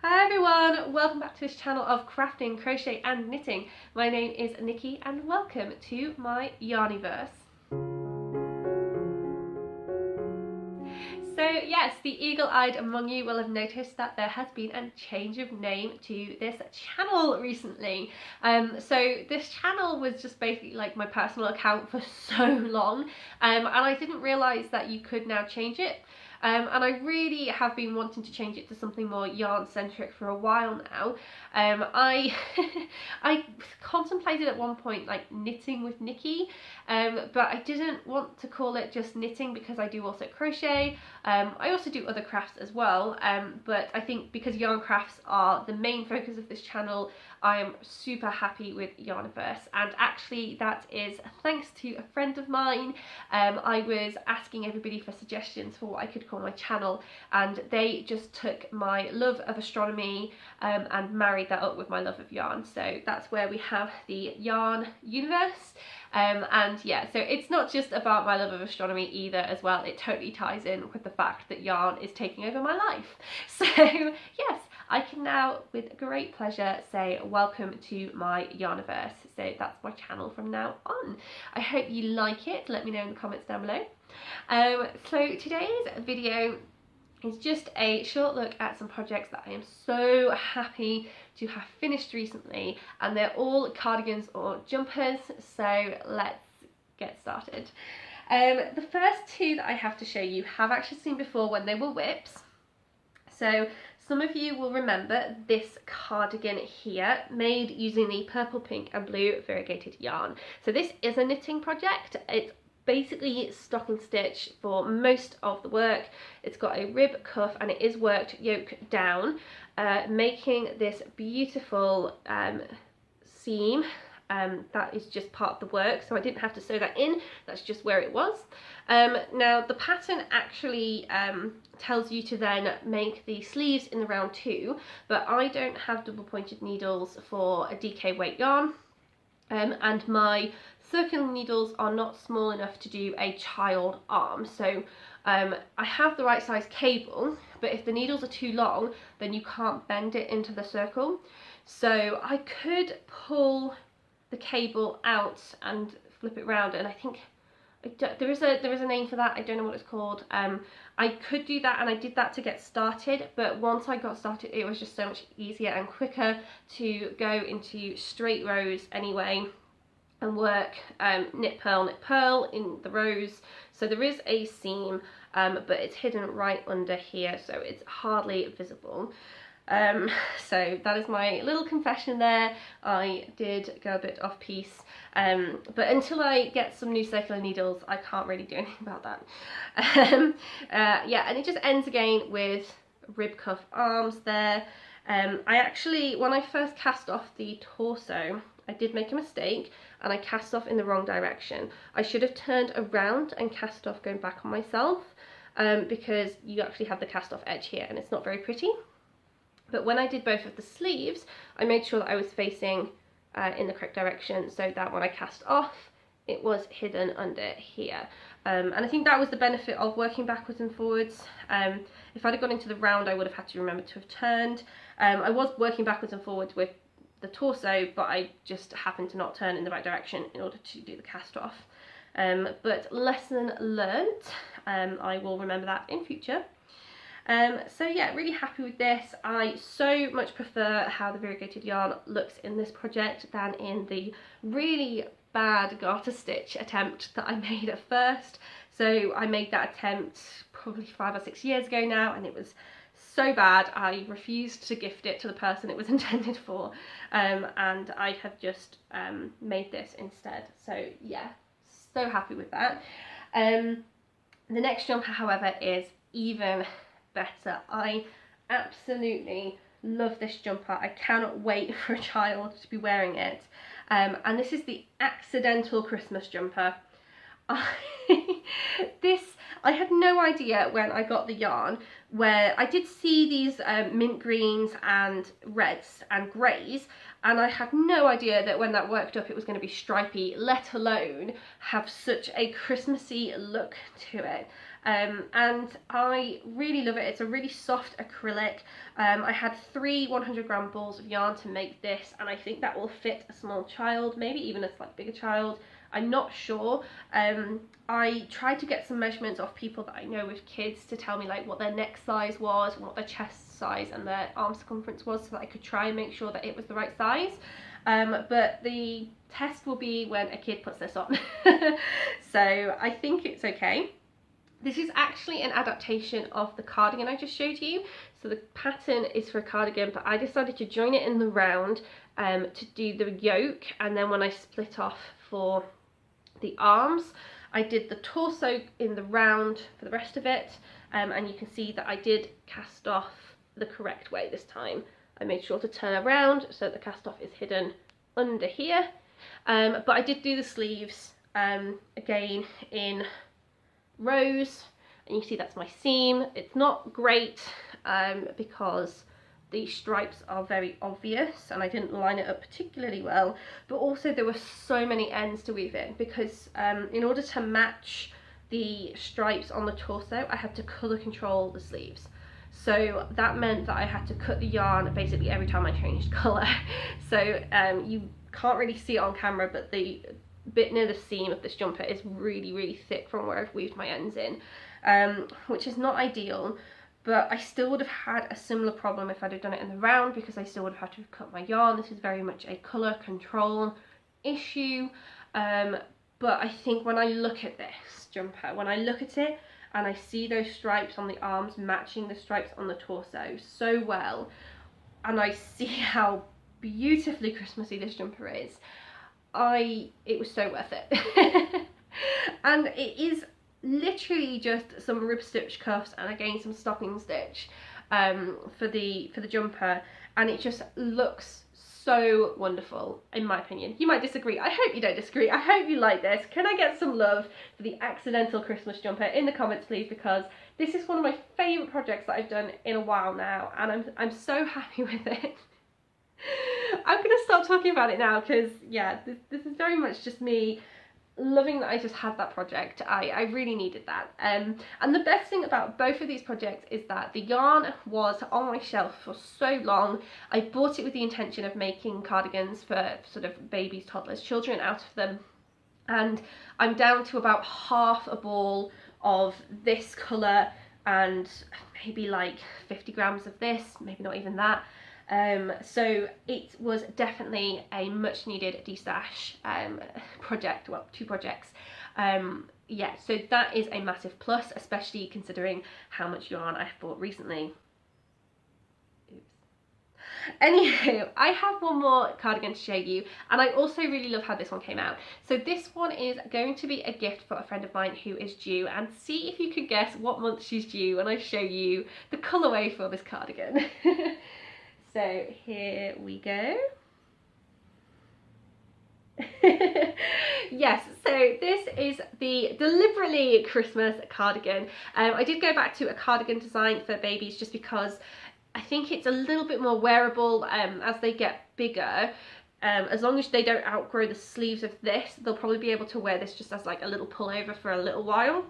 Hi everyone, welcome back to this channel of crafting, crochet and knitting. My name is Nikki and welcome to my Yarniverse. So yes, the eagle-eyed among you will have noticed that there has been a change of name to this channel recently. So this channel was just basically like my personal account for so long, and I didn't realise that you could now change it. And I really have been wanting to change it to something more yarn centric for a while now. I I contemplated at one point like knitting with Nikki, but I didn't want to call it just knitting because I do also crochet. I also do other crafts as well, but I think because yarn crafts are the main focus of this channel, I am super happy with Yarniverse, and actually that is thanks to a friend of mine. I was asking everybody for suggestions for what I could call my channel, and they just took my love of astronomy and married that up with my love of yarn, so that's where we have the Yarn Universe. And yeah, so it's not just about my love of astronomy either as well, it totally ties in with the fact that yarn is taking over my life. So yes, I can now with great pleasure say welcome to my Yarniverse. So that's my channel from now on. I hope you like it, let me know in the comments down below. So today's video is just a short look at some projects that I am so happy to have finished recently, and they're all cardigans or jumpers, so let's get started. The first two that I have to show you have actually seen before when they were whips. So some of you will remember this cardigan here, made using the purple, pink and blue variegated yarn. So this is a knitting project. It's basically stocking stitch for most of the work. It's got a rib cuff and it is worked yoke down, making this beautiful seam. That is just part of the work, so I didn't have to sew that in, that's just where it was. Now the pattern actually tells you to then make the sleeves in the round 2, but I don't have double pointed needles for a DK weight yarn, and my circular needles are not small enough to do a child arm. So I have the right size cable, but if the needles are too long then you can't bend it into the circle. So I could pull the cable out and flip it round, and I think there is a name for that, I don't know what it's called. I could do that, and I did that to get started, but once I got started it was just so much easier and quicker to go into straight rows anyway and work knit purl in the rows. So there is a seam, but it's hidden right under here, so it's hardly visible. So that is my little confession there. I did go a bit off piece, but until I get some new circular needles I can't really do anything about that. Yeah, and it just ends again with rib cuff arms there. I actually, when I first cast off the torso, I did make a mistake and I cast off in the wrong direction. I should have turned around and cast off going back on myself, because you actually have the cast off edge here and it's not very pretty. But when I did both of the sleeves, I made sure that I was facing in the correct direction, so that when I cast off, it was hidden under here. And I think that was the benefit of working backwards and forwards. If I'd have gone into the round, I would have had to remember to have turned. I was working backwards and forwards with the torso, but I just happened to not turn in the right direction in order to do the cast off. But lesson learnt, I will remember that in future. So yeah, really happy with this. I so much prefer how the variegated yarn looks in this project than in the really bad garter stitch attempt that I made at first. So I made that attempt probably 5 or 6 years ago now, and it was so bad I refused to gift it to the person it was intended for, and I have just made this instead. So yeah, so happy with that. The next jumper, however, is even better. I absolutely love this jumper. I cannot wait for a child to be wearing it. And this is the accidental Christmas jumper. I had no idea when I got the yarn, where I did see these mint greens and reds and greys, and I had no idea that when that worked up it was going to be stripy, let alone have such a Christmassy look to it. and I really love it. It's a really soft acrylic. I had 3 100-gram balls of yarn to make this, and I think that will fit a small child, maybe even a slightly bigger child. I'm not sure. I tried to get some measurements off people that I know with kids to tell me like what their neck size was, and what their chest size and their arm circumference was, so that I could try and make sure that it was the right size. But the test will be when a kid puts this on. So I think it's okay. This is actually an adaptation of the cardigan I just showed you. So the pattern is for a cardigan, but I decided to join it in the round to do the yoke, and then when I split off for the arms, I did the torso in the round for the rest of it, and you can see that I did cast off the correct way this time. I made sure to turn around so the cast off is hidden under here, but I did do the sleeves again in rows, and you see that's my seam. It's not great because the stripes are very obvious and I didn't line it up particularly well, but also there were so many ends to weave in because in order to match the stripes on the torso I had to colour control the sleeves. So that meant that I had to cut the yarn basically every time I changed colour. So you can't really see it on camera, but the bit near the seam of this jumper is really thick from where I've weaved my ends in, which is not ideal. But I still would have had a similar problem if I'd have done it in the round, because I still would have had to cut my yarn. This is very much a colour control issue. But I think when I look at this jumper, when I look at it and I see those stripes on the arms matching the stripes on the torso so well, and I see how beautifully Christmassy this jumper is, it was so worth it. And it is literally just some rib stitch cuffs and again some stocking stitch for the jumper, and it just looks so wonderful in my opinion. You might disagree. I hope you don't disagree. I hope you like this. Can I get some love for the accidental Christmas jumper in the comments please, because this is one of my favourite projects that I've done in a while now, and I'm so happy with it. I'm gonna stop talking about it now because yeah, this is very much just me loving that I just had that project. I really needed that. And the best thing about both of these projects is that the yarn was on my shelf for so long. I bought it with the intention of making cardigans for sort of babies, toddlers, children out of them, and I'm down to about half a ball of this colour and maybe like 50 grams of this, maybe not even that. So it was definitely a much needed destash project, well, 2 projects. Yeah, so that is a massive plus, especially considering how much yarn I've bought recently. Oops. Anywho, I have one more cardigan to show you, and I also really love how this one came out. So this one is going to be a gift for a friend of mine who is due, and see if you could guess what month she's due when I show you the colourway for this cardigan. So here we go. Yes, so this is the deliberately Christmas cardigan. I did go back to a cardigan design for babies just because I think it's a little bit more wearable as they get bigger. As long as they don't outgrow the sleeves of this, they'll probably be able to wear this just as like a little pullover for a little while.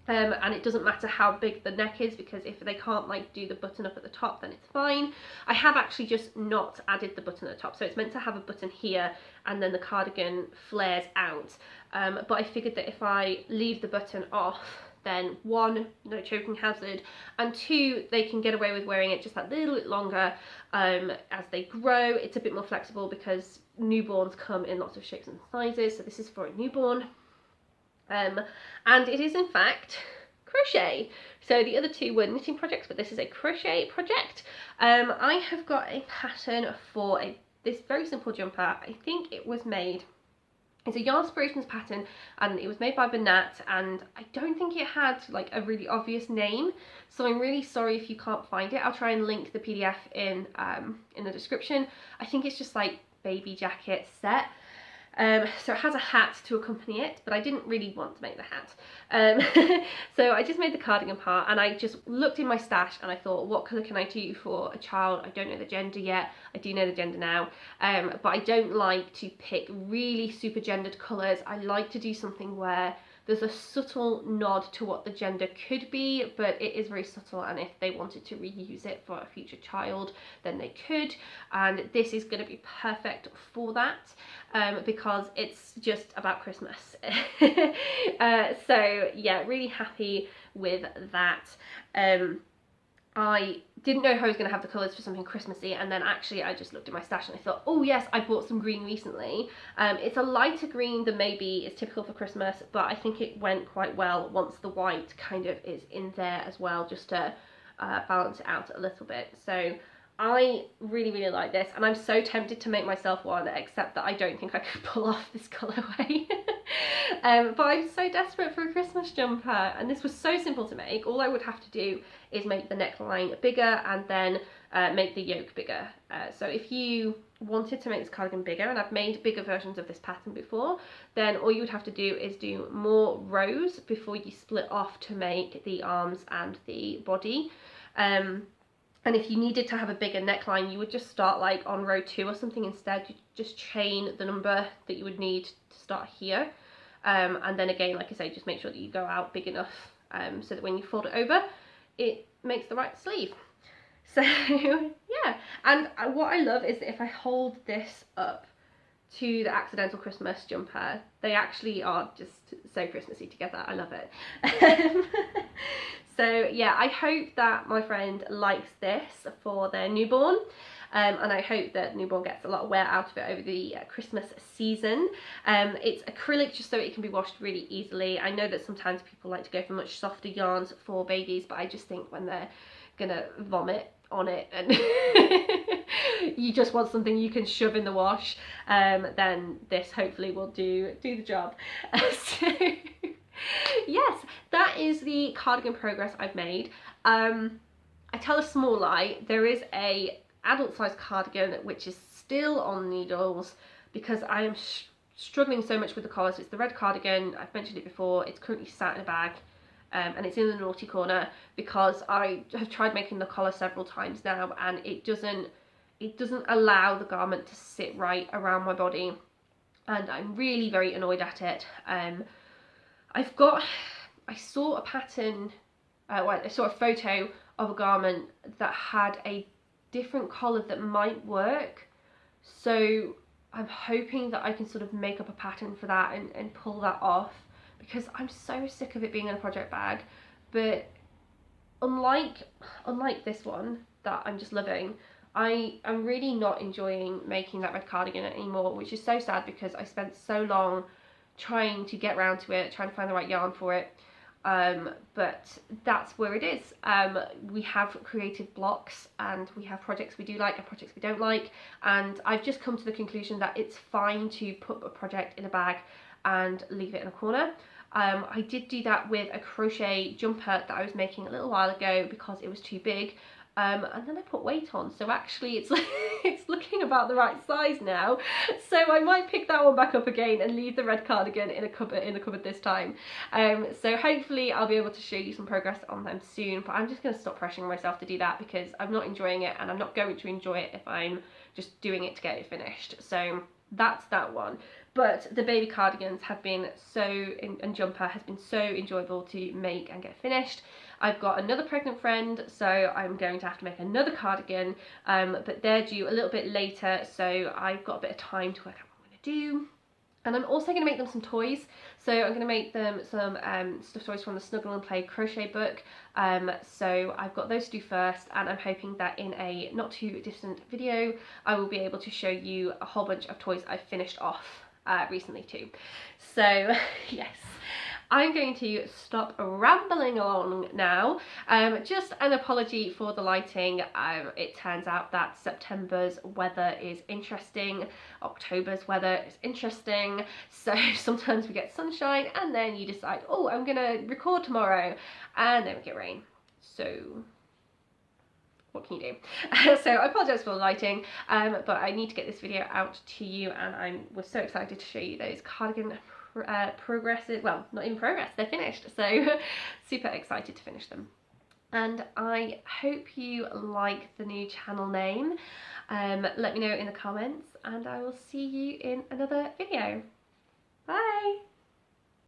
And it doesn't matter how big the neck is, because if they can't like do the button up at the top, then it's fine. I have actually just not added the button at the top, so it's meant to have a button here and then the cardigan flares out, but I figured that if I leave the button off, then 1, no choking hazard, and 2, they can get away with wearing it just that little bit longer as they grow. It's a bit more flexible because newborns come in lots of shapes and sizes, so this is for a newborn. And it is in fact crochet. So the other 2 were knitting projects, but this is a crochet project. I have got a pattern for this very simple jumper. I think it was made, it's a Yarn Inspirations pattern, and it was made by Bernat, and I don't think it had like a really obvious name, so I'm really sorry if you can't find it. I'll try and link the PDF in the description. I think it's just like baby jacket set. So it has a hat to accompany it, but I didn't really want to make the hat. So I just made the cardigan part, and I just looked in my stash and I thought, what colour can I do for a child? I don't know the gender yet. I do know the gender now, but I don't like to pick really super gendered colours. I like to do something where There's a subtle nod to what the gender could be, but it is very subtle, and if they wanted to reuse it for a future child, then they could. And this is going to be perfect for that, because it's just about Christmas. So yeah, really happy with that. I didn't know if I was going to have the colours for something Christmassy, and then actually I just looked at my stash and I thought, oh yes, I bought some green recently. It's a lighter green than maybe is typical for Christmas, but I think it went quite well once the white kind of is in there as well, just to balance it out a little bit. So I really, really like this, and I'm so tempted to make myself one, except that I don't think I could pull off this colourway. But I'm so desperate for a Christmas jumper, and this was so simple to make. All I would have to do is make the neckline bigger and then make the yoke bigger. So if you wanted to make this cardigan bigger, and I've made bigger versions of this pattern before, then all you would have to do is do more rows before you split off to make the arms and the body. And if you needed to have a bigger neckline, you would just start like on row 2 or something instead. You just chain the number that you would need to start here. And then again, like I say, just make sure that you go out big enough so that when you fold it over, it makes the right sleeve. So yeah, and what I love is that if I hold this up to the accidental Christmas jumper, they actually are just so Christmassy together. I love it. So yeah, I hope that my friend likes this for their newborn. And I hope that newborn gets a lot of wear out of it over the Christmas season. It's acrylic just so it can be washed really easily. I know that sometimes people like to go for much softer yarns for babies, but I just think when they're gonna vomit on it and you just want something you can shove in the wash, then this hopefully will do the job. So yes, that is the cardigan progress I've made. I tell a small lie, there is a adult size cardigan which is still on needles because I am struggling so much with the collars. It's the red cardigan, I've mentioned it before, it's currently sat in a bag, and it's in the naughty corner because I have tried making the collar several times now, and it doesn't allow the garment to sit right around my body, and I'm really very annoyed at it. I saw a pattern, I saw a photo of a garment that had a different collar that might work, so I'm hoping that I can sort of make up a pattern for that and pull that off, because I'm so sick of it being in a project bag. But unlike this one that I'm just loving, I'm really not enjoying making that red cardigan anymore, which is so sad because I spent so long trying to get around to it, trying to find the right yarn for it. But that's where it is. We have creative blocks, and we have projects we do like and projects we don't like, and I've just come to the conclusion that it's fine to put a project in a bag and leave it in a corner. I did do that with a crochet jumper that I was making a little while ago because it was too big, and then I put weight on, so actually it's it's looking about the right size now, so I might pick that one back up again and leave the red cardigan in the cupboard this time. So hopefully I'll be able to show you some progress on them soon, but I'm just going to stop pressuring myself to do that because I'm not enjoying it, and I'm not going to enjoy it if I'm just doing it to get it finished. So that's that one. But the baby cardigans have been and jumper has been so enjoyable to make and get finished. I've got another pregnant friend, so I'm going to have to make another cardigan, but they're due a little bit later, so I've got a bit of time to work out what I'm going to do. And I'm also going to make them some toys. So I'm going to make them some stuffed toys from the Snuggle and Play crochet book. So I've got those to do first, and I'm hoping that in a not too distant video I will be able to show you a whole bunch of toys I've finished off recently too. So yes, I'm going to stop rambling along now. Just an apology for the lighting. It turns out that September's weather is interesting, October's weather is interesting, so sometimes we get sunshine and then you decide, oh, I'm gonna record tomorrow, and then we get rain. So what can you do? So I apologise for the lighting, but I need to get this video out to you, and I was so excited to show you those cardigan progresses. Well, not in progress, they're finished, so super excited to finish them. And I hope you like the new channel name. Let me know in the comments, and I will see you in another video. Bye!